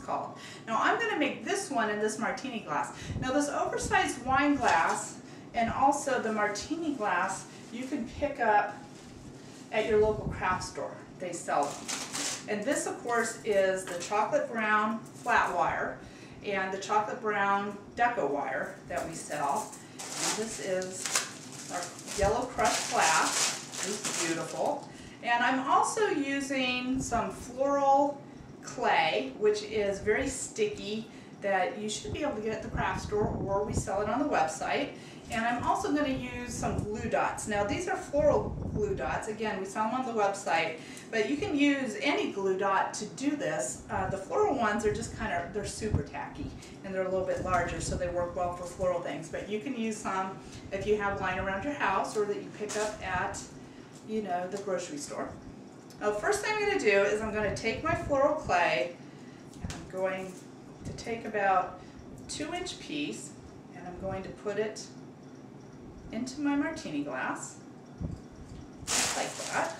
called. Now I'm going to make this one in this Martini glass. Now this oversized wine glass and also the Martini glass you can pick up at your local craft store. They sell them. And this of course is the chocolate brown flat wire and the chocolate brown deco wire that we sell. And this is our yellow crushed glass. It's beautiful. And I'm also using some floral clay, which is very sticky, that you should be able to get at the craft store, or we sell it on the website. And I'm also going to use some glue dots. Now these are floral glue dots. Again, we sell them on the website, but you can use any glue dot to do this. The floral ones are just they're super tacky and they're a little bit larger, so they work well for floral things. But you can use some if you have lying around your house or that you pick up at, you know, the grocery store. Now, the first thing I'm going to do is I'm going to take my floral clay and I'm going to take about a 2-inch piece and I'm going to put it into my Martini glass, just like that.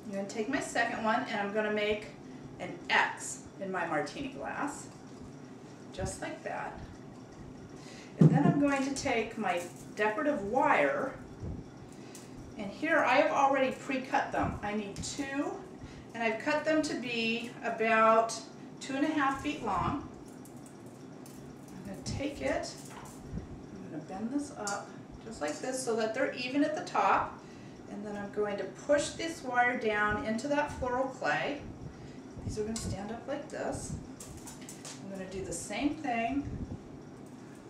I'm going to take my second one and I'm going to make an X in my Martini glass, just like that. And then I'm going to take my decorative wire, and here I have already pre-cut them. I need 2, and I've cut them to be about 2.5 feet long. I'm going to take it, I'm going to bend this up just like this so that they're even at the top, and then I'm going to push this wire down into that floral clay. These are going to stand up like this. I'm going to do the same thing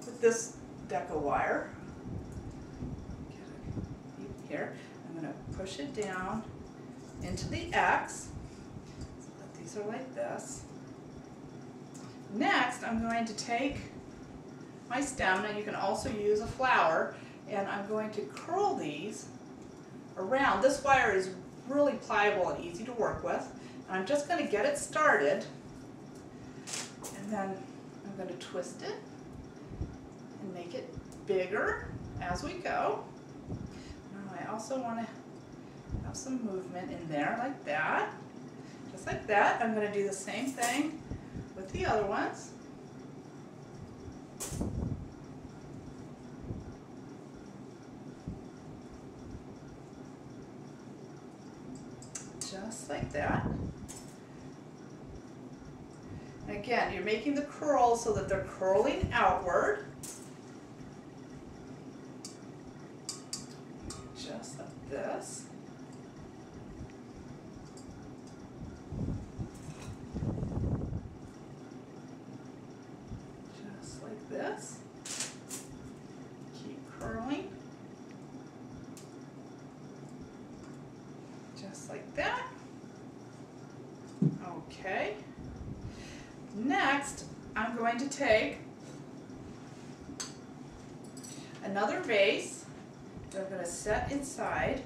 with this deco wire. Here, I'm going to push it down into the X so that these are like this. Next, I'm going to take my stem, and you can also use a flower, and I'm going to curl these around. This wire is really pliable and easy to work with. And I'm just going to get it started, and then I'm going to twist it and make it bigger as we go. Now I also want to have some movement in there like that. Just like that. I'm going to do the same thing with the other ones. Just like that. Again, you're making the curls so that they're curling outward. Just like this. Just like this. Keep curling. Just like that. Okay. Next, I'm going to take another vase that I'm going to set inside.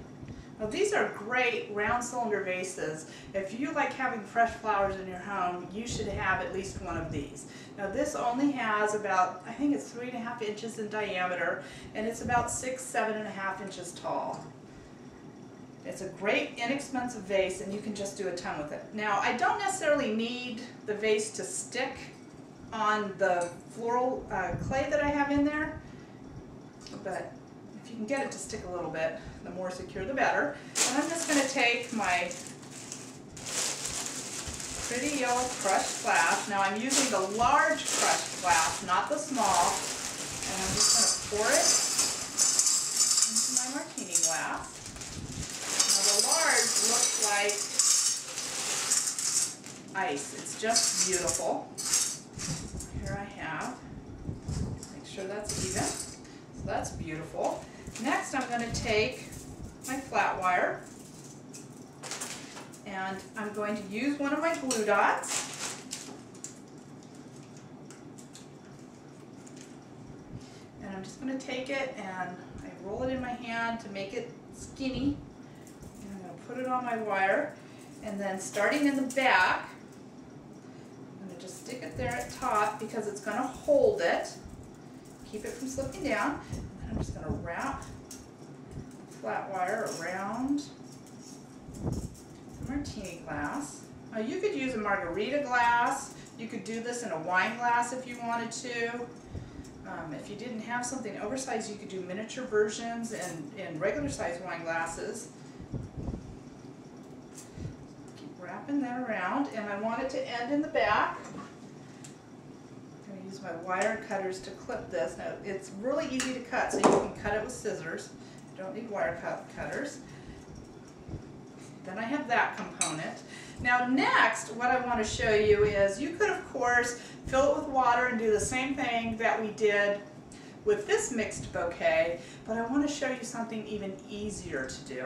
Now these are great round cylinder vases. If you like having fresh flowers in your home, you should have at least one of these. Now this only has about, I think it's 3.5 inches in diameter, and it's about 7.5 inches tall. It's a great inexpensive vase, and you can just do a ton with it. Now I don't necessarily need the vase to stick on the floral clay that I have in there, but if you can get it to stick a little bit, the more secure the better. And I'm just going to take my pretty yellow crushed glass. Now I'm using the large crushed glass, not the small, and I'm just going to pour it into my Martini glass. The large looks like ice. It's just beautiful. Here I have. Make sure that's even. So that's beautiful. Next I'm going to take my flat wire and I'm going to use one of my glue dots. And I'm just going to take it and I roll it in my hand to make it skinny. Put it on my wire, and then starting in the back, I'm going to just stick it there at top because it's going to hold it, keep it from slipping down. And then I'm just going to wrap the flat wire around the Martini glass. You could use a margarita glass. You could do this in a wine glass if you wanted to. If you didn't have something oversized, you could do miniature versions in regular size wine glasses. Keep wrapping that around, and I want it to end in the back. I'm going to use my wire cutters to clip this. Now, it's really easy to cut, so you can cut it with scissors. You don't need wire cutters. Then I have that component. Now next, what I want to show you is you could, of course, fill it with water and do the same thing that we did with this mixed bouquet, but I want to show you something even easier to do.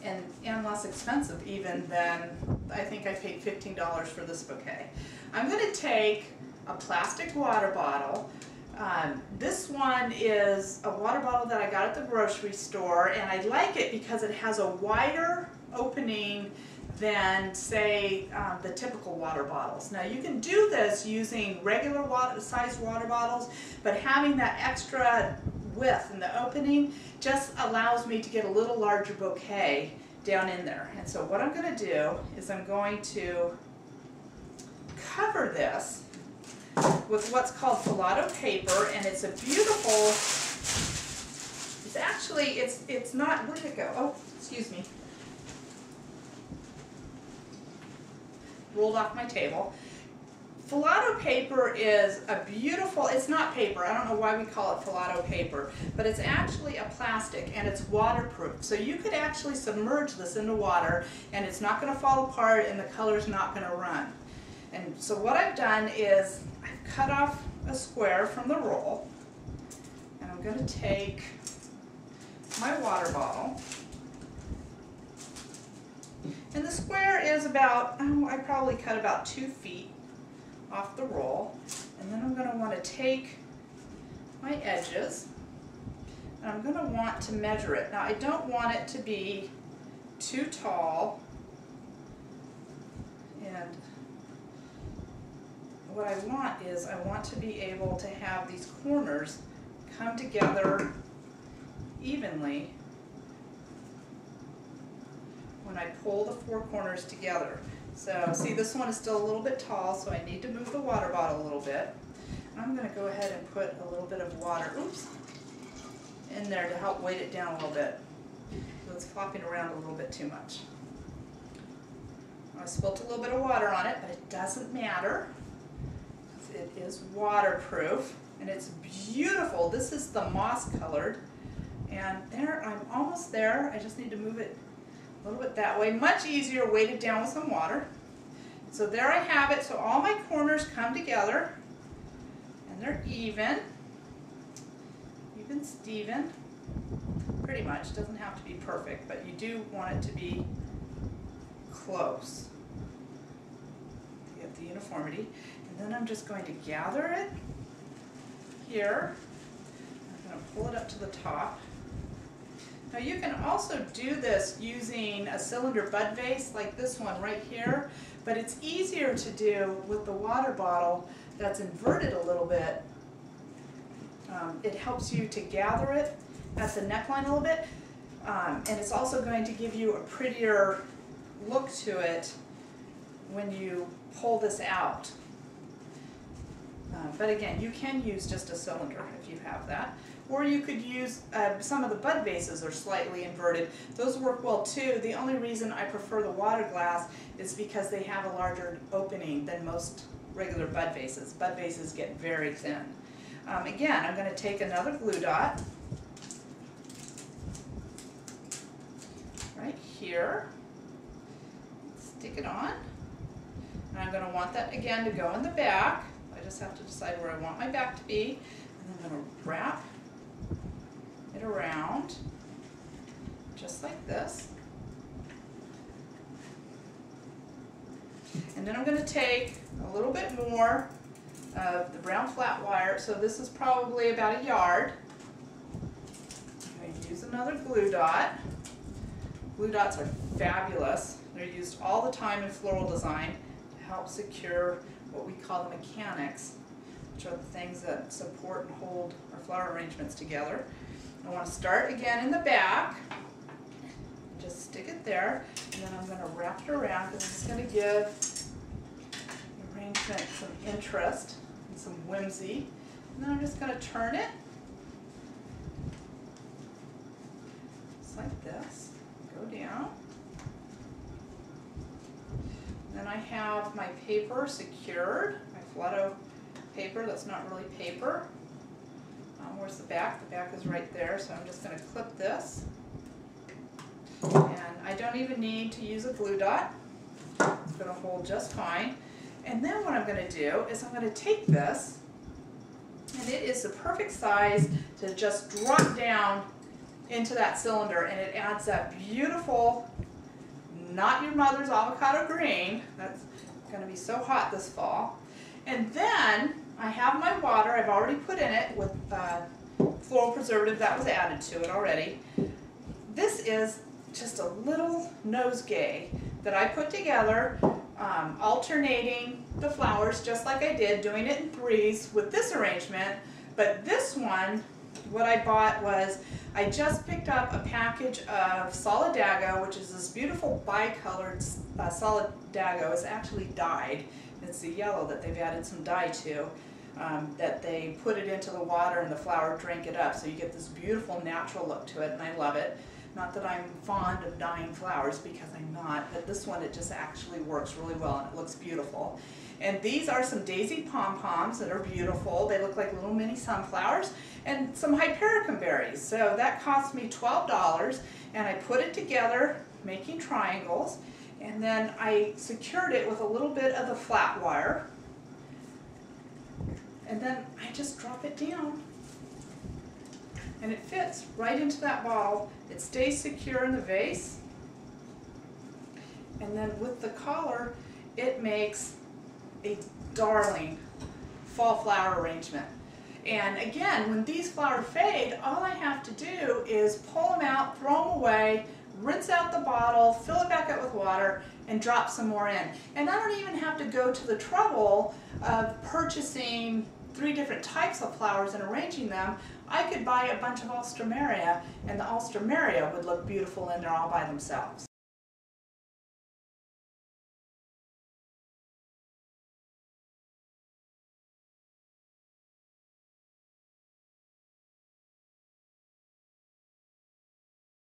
And less expensive even than, I think I paid $15 for this bouquet. I'm going to take a plastic water bottle. This one is a water bottle that I got at the grocery store, and I like it because it has a wider opening than, say, the typical water bottles. Now you can do this using regular sized water bottles, but having that extra width in the opening just allows me to get a little larger bouquet down in there. And so what I'm going to do is I'm going to cover this with what's called gelato paper, and it's a beautiful, it's actually, it's not, where did it go? Oh, excuse me. Rolled off my table. Gelato paper is a beautiful, it's not paper, I don't know why we call it gelato paper, but it's actually a plastic and it's waterproof. So you could actually submerge this into water and it's not going to fall apart and the color's not going to run. And so what I've done is I've cut off a square from the roll, and I'm going to take my water bottle, and the square is about, I probably cut about 2 feet off the roll, and then I'm going to want to take my edges, and I'm going to want to measure it. Now I don't want it to be too tall, and what I want is I want to be able to have these corners come together evenly when I pull the 4 corners together. So see, this one is still a little bit tall, so I need to move the water bottle a little bit. I'm going to go ahead and put a little bit of water, in there to help weight it down a little bit. So it's flopping around a little bit too much. I spilt a little bit of water on it, but it doesn't matter. It is waterproof, and it's beautiful. This is the moss colored, and there, I'm almost there. I just need to move it a little bit that way. Much easier weighted down with some water. So there I have it. So all my corners come together, and they're even Steven, pretty much. Doesn't have to be perfect, but you do want it to be close. You get the uniformity. And then I'm just going to gather it here. I'm going to pull it up to the top. Now you can also do this using a cylinder bud vase like this one right here, but it's easier to do with the water bottle that's inverted a little bit. It helps you to gather it at the neckline a little bit, and it's also going to give you a prettier look to it when you pull this out. But again, you can use just a cylinder if you have that. Or you could use, some of the bud vases are slightly inverted. Those work well too. The only reason I prefer the water glass is because they have a larger opening than most regular bud vases. Bud vases get very thin. Again, I'm going to take another glue dot right here, stick it on, and I'm going to want that again to go in the back. I just have to decide where I want my back to be, and then I'm going to wrap it around just like this. And then I'm going to take a little bit more of the brown flat wire, so this is probably about 1 yard. I'm going to use another glue dot. Glue dots are fabulous. They're used all the time in floral design to help secure what we call the mechanics, which are the things that support and hold our flower arrangements together. I want to start again in the back. just stick it there, and then I'm going to wrap it around because it's going to give the arrangement some interest and some whimsy. And then I'm just going to turn it just like this, go down. Then I have my paper secured, my Floral paper that's not really paper. Where's the back? The back is right there, so I'm just going to clip this. And I don't even need to use a glue dot. It's going to hold just fine. And then what I'm going to do is I'm going to take this, and it is the perfect size to just drop down into that cylinder, and it adds that beautiful, not your mother's avocado green. That's going to be so hot this fall. And then I have my water I've already put in it with floral preservative that was added to it already. This is just a little nosegay that I put together, alternating the flowers just like I did, doing it in threes with this arrangement. But this one, what I bought was, I just picked up a package of Solidago, which is this beautiful bicolored Solidago. It's actually dyed. It's the yellow that they've added some dye to, that they put it into the water and the flower drank it up, so you get this beautiful natural look to it, and I love it. Not that I'm fond of dyeing flowers, because I'm not, but this one, it just actually works really well and it looks beautiful. And these are some daisy pom-poms that are beautiful. They look like little mini sunflowers, and some hypericum berries. So that cost me $12, and I put it together making triangles, and then I secured it with a little bit of the flat wire, and then I just drop it down, and it fits right into that bottle. It stays secure in the vase, and then with the collar, it makes a darling fall flower arrangement. And again, when these flowers fade, all I have to do is pull them out, throw them away, rinse out the bottle, fill it back up with water, and drop some more in. And I don't even have to go to the trouble of purchasing 3 different types of flowers and arranging them. I could buy a bunch of alstroemeria, and the alstroemeria would look beautiful in there all by themselves.